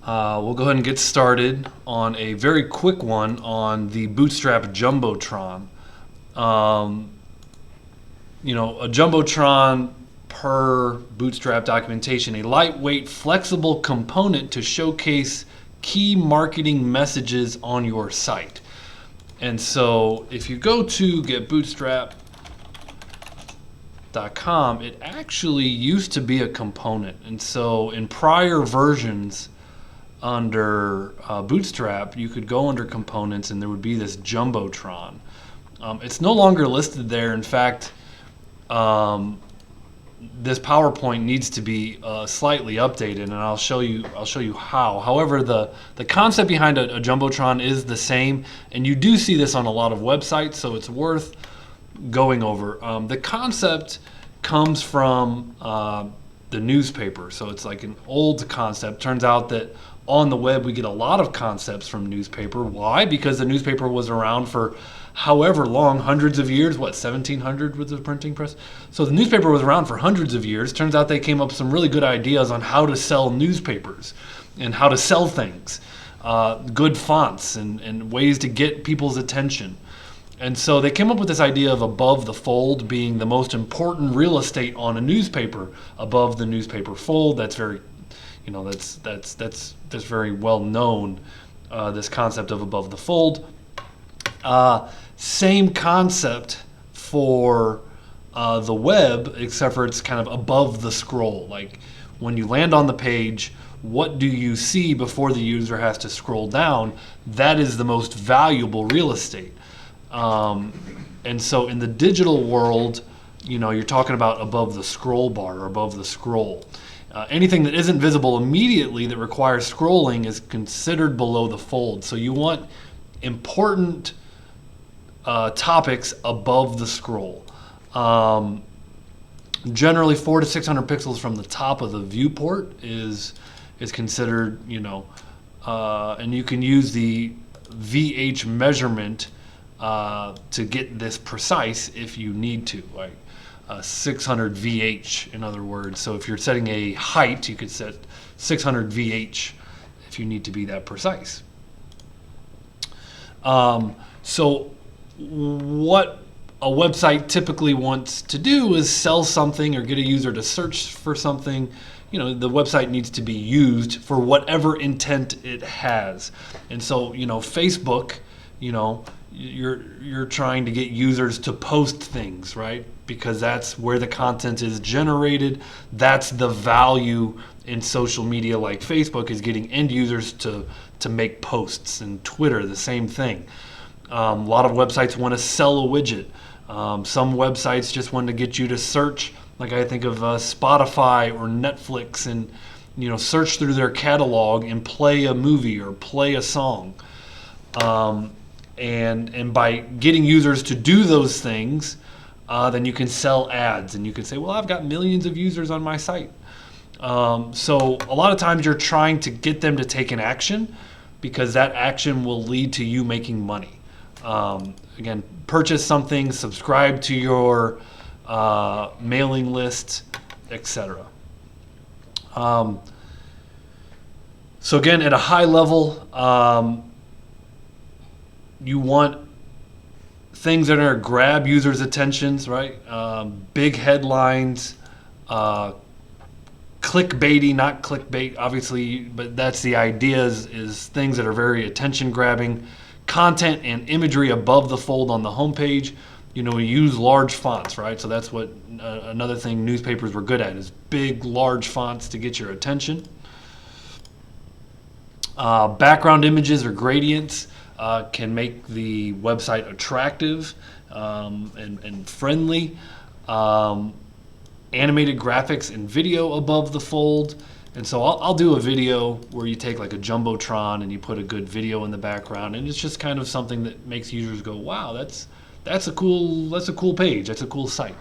We'll go ahead and get started on a very quick one on the Bootstrap Jumbotron. A Jumbotron per Bootstrap documentation, a lightweight, flexible component to showcase key marketing messages on your site. And so if you go to getbootstrap.com, it actually used to be a component. And so in prior versions under Bootstrap, you could go under components and there would be this Jumbotron. It's no longer listed there. In fact, this PowerPoint needs to be slightly updated, and I'll show you how. However, the concept behind a Jumbotron is the same, and you do see this on a lot of websites, so it's worth going over. The concept comes from the newspaper, so it's like an old concept. Turns out that on the web we get a lot of concepts from newspaper. Why? Because the newspaper was around for however long, hundreds of years. 1700 was the printing press? So the newspaper was around for hundreds of years. Turns out they came up with some really good ideas on how to sell newspapers and how to sell things, good fonts and ways to get people's attention. And so they came up with this idea of above the fold being the most important real estate on a newspaper. Above the newspaper fold, that's very, that's very well known. This concept of above the fold. Same concept for the web, except for it's kind of above the scroll. Like when you land on the page, what do you see before the user has to scroll down? That is the most valuable real estate. And so in the digital world, you're talking about above the scroll bar or above the scroll. Anything that isn't visible immediately that requires scrolling is considered below the fold. So you want important topics above the scroll. Generally 400 to 600 pixels from the top of the viewport is considered, and you can use the VH measurement to get this precise if you need to, like 600 VH in other words. So if you're setting a height, you could set 600 VH if you need to be that precise. So what a website typically wants to do is sell something or get a user to search for something. The website needs to be used for whatever intent it has. And so, Facebook, you're trying to get users to post things, right? Because that's where the content is generated. That's the value in social media like Facebook, is getting end users to make posts. And Twitter, the same thing. A lot of websites want to sell a widget. Some websites just want to get you to search, like I think of Spotify or Netflix, and search through their catalog and play a movie or play a song. And by getting users to do those things, then you can sell ads, and you can say, well, I've got millions of users on my site. So a lot of times you're trying to get them to take an action, because that action will lead to you making money. Again, purchase something, subscribe to your mailing list, etc. So again, at a high level, you want things that are going to grab users' attentions, right? Big headlines, clickbaity, not clickbait, obviously, but that's the idea, is things that are very attention-grabbing. Content and imagery above the fold on the homepage. We use large fonts, right? So that's what another thing newspapers were good at, is big, large fonts to get your attention. Background images or gradients can make the website attractive and friendly. Animated graphics and video above the fold. And so I'll do a video where you take like a Jumbotron and you put a good video in the background, and it's just kind of something that makes users go, wow, that's a cool page, that's a cool site.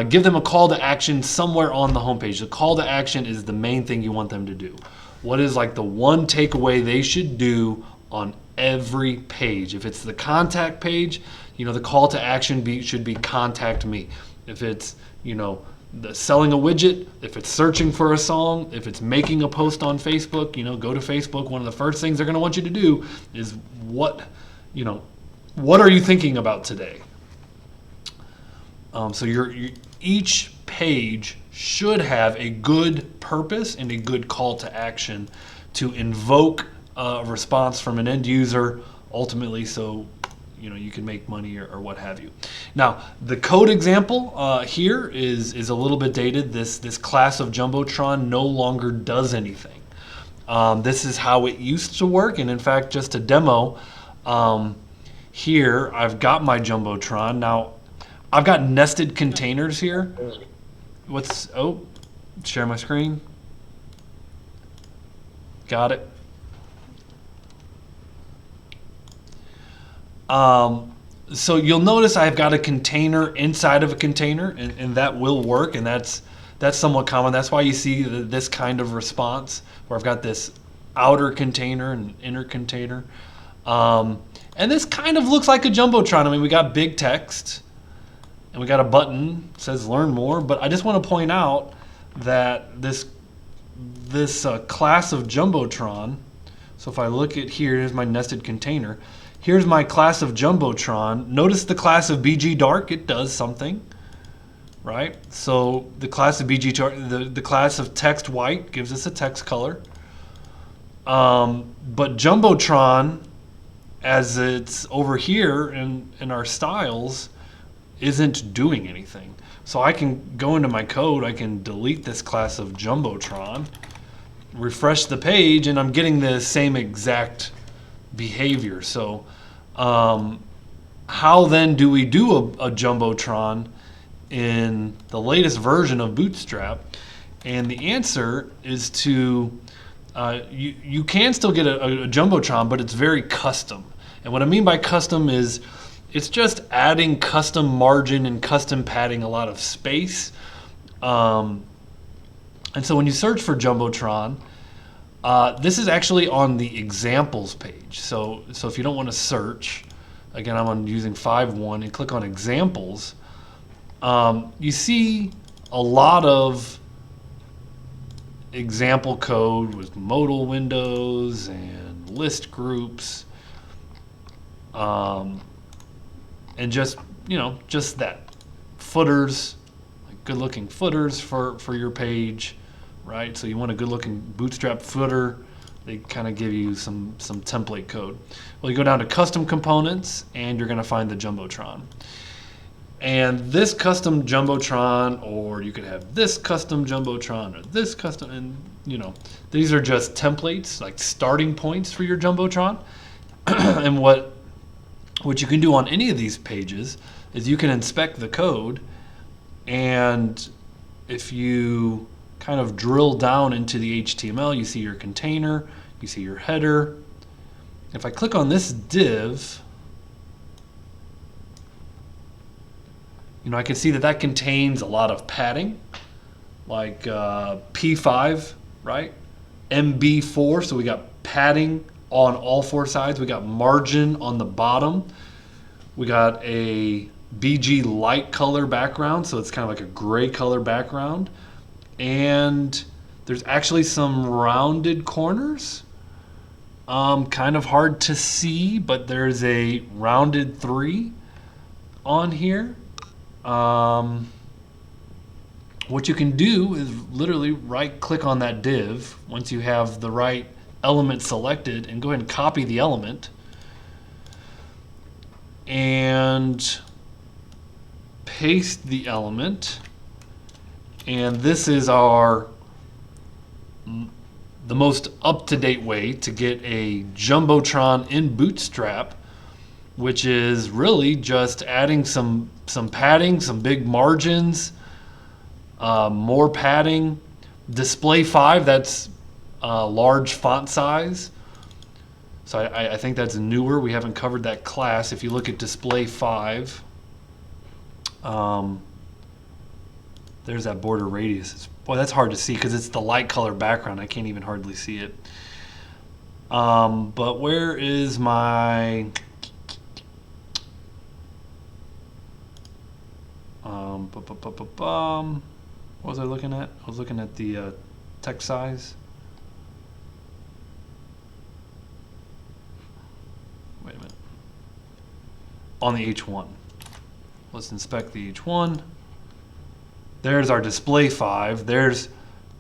Give them a call to action somewhere on the homepage. The call to action is the main thing you want them to do. What is like the one takeaway they should do on every page? If it's the contact page, the call to action should be contact me. If it's selling a widget, if it's searching for a song, if it's making a post on Facebook, go to Facebook. One of the first things they're going to want you to do is what are you thinking about today? So each page should have a good purpose and a good call to action to invoke a response from an end user, ultimately, so you can make money or what have you. Now, the code example here is a little bit dated. This class of Jumbotron no longer does anything. This is how it used to work, and in fact, just to demo, here I've got my Jumbotron. Now, I've got nested containers here. Share my screen. Got it. So you'll notice I've got a container inside of a container, and that will work, and that's somewhat common. That's why you see this kind of response where I've got this outer container and inner container. And this kind of looks like a Jumbotron. I mean, we got big text, and we got a button that says learn more, but I just want to point out that this class of Jumbotron, so if I look at here's my nested container. Here's my class of Jumbotron. Notice the class of BG Dark, it does something, right? So the class of BG Dark, the class of Text White gives us a text color. But Jumbotron, as it's over here in our styles, isn't doing anything. So I can go into my code, I can delete this class of Jumbotron, refresh the page, and I'm getting the same exact behavior. So how then do we do a Jumbotron in the latest version of Bootstrap? And the answer is to you can still get a Jumbotron, but it's very custom. And what I mean by custom is it's just adding custom margin and custom padding a lot of space. And so when you search for Jumbotron, this is actually on the examples page. So if you don't want to search, again, I'm using 5.1 and click on examples. You see a lot of example code with modal windows and list groups, and just that footers, like good looking footers for your page. Right, so you want a good-looking Bootstrap footer. They kind of give you some template code. Well, you go down to custom components, and you're going to find the Jumbotron. And this custom Jumbotron, or you could have this custom Jumbotron, or this custom, and these are just templates, like starting points for your Jumbotron. And what you can do on any of these pages is you can inspect the code, and if you kind of drill down into the HTML, you see your container, you see your header. If I click on this div, I can see that contains a lot of padding, like P5, right? MB4, so we got padding on all four sides. We got margin on the bottom. We got a BG light color background, so it's kind of like a gray color background. And there's actually some rounded corners. Kind of hard to see, but there's a rounded 3 on here. What you can do is literally right click on that div once you have the right element selected, and go ahead and copy the element and paste the element. And this is the most up-to-date way to get a Jumbotron in Bootstrap, which is really just adding some padding, some big margins, more padding. Display 5, that's large font size. So I think that's newer. We haven't covered that class. If you look at Display 5, there's that border radius. Boy, that's hard to see because it's the light color background. I can't even hardly see it. But where is my... What was I looking at? I was looking at the text size. Wait a minute. On the H1. Let's inspect the H1. There's our display 5. There's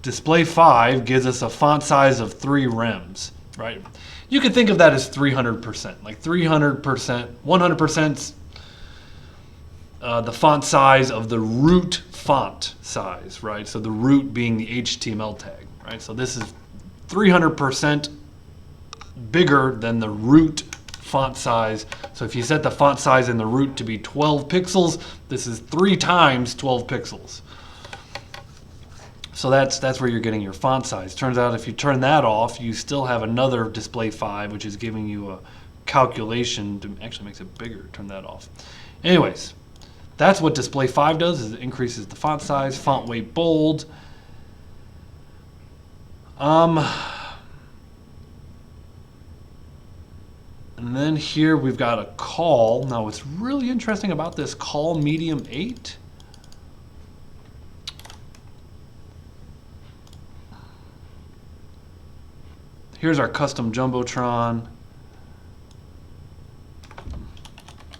display 5 gives us a font size of 3 rems, right? You could think of that as 300%. Like 300%, 100% the font size of the root font size, right? So the root being the HTML tag, right? So this is 300% bigger than the root font size. So if you set the font size in the root to be 12 pixels, this is 3 times 12 pixels. So that's where you're getting your font size. Turns out if you turn that off, you still have another display 5, which is giving you a calculation to actually makes it bigger. Turn that off. Anyways, that's what display 5 does, is it increases the font size, font weight bold. And then here we've got a call. Now what's really interesting about this call medium 8, here's our custom Jumbotron.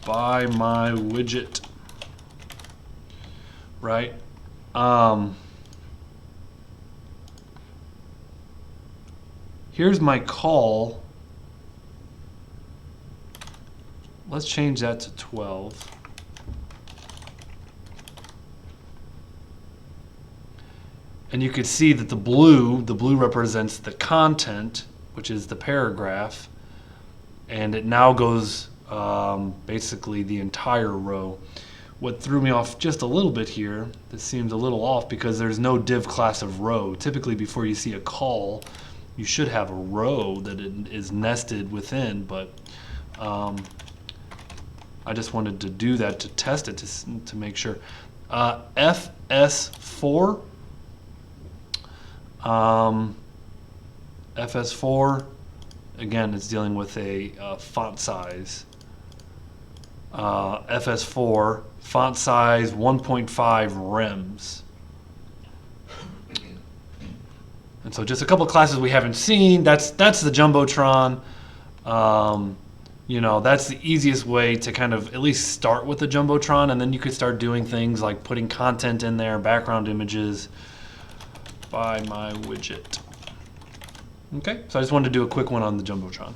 Buy my widget. Right? Here's my call. Let's change that to 12. And you can see that the blue represents the content, which is the paragraph, and it now goes basically the entire row. What threw me off just a little bit here, this seems a little off because there's no div class of row. Typically before you see a call, you should have a row that it is nested within, but I just wanted to do that to test it to make sure. FS4, FS4, again, it's dealing with a font size. FS4, font size 1.5 rems. And so just a couple of classes we haven't seen. That's the Jumbotron. You know, that's the easiest way to kind of at least start with the Jumbotron, and then you could start doing things like putting content in there, background images. Buy my widget. Okay, so I just wanted to do a quick one on the Jumbotron.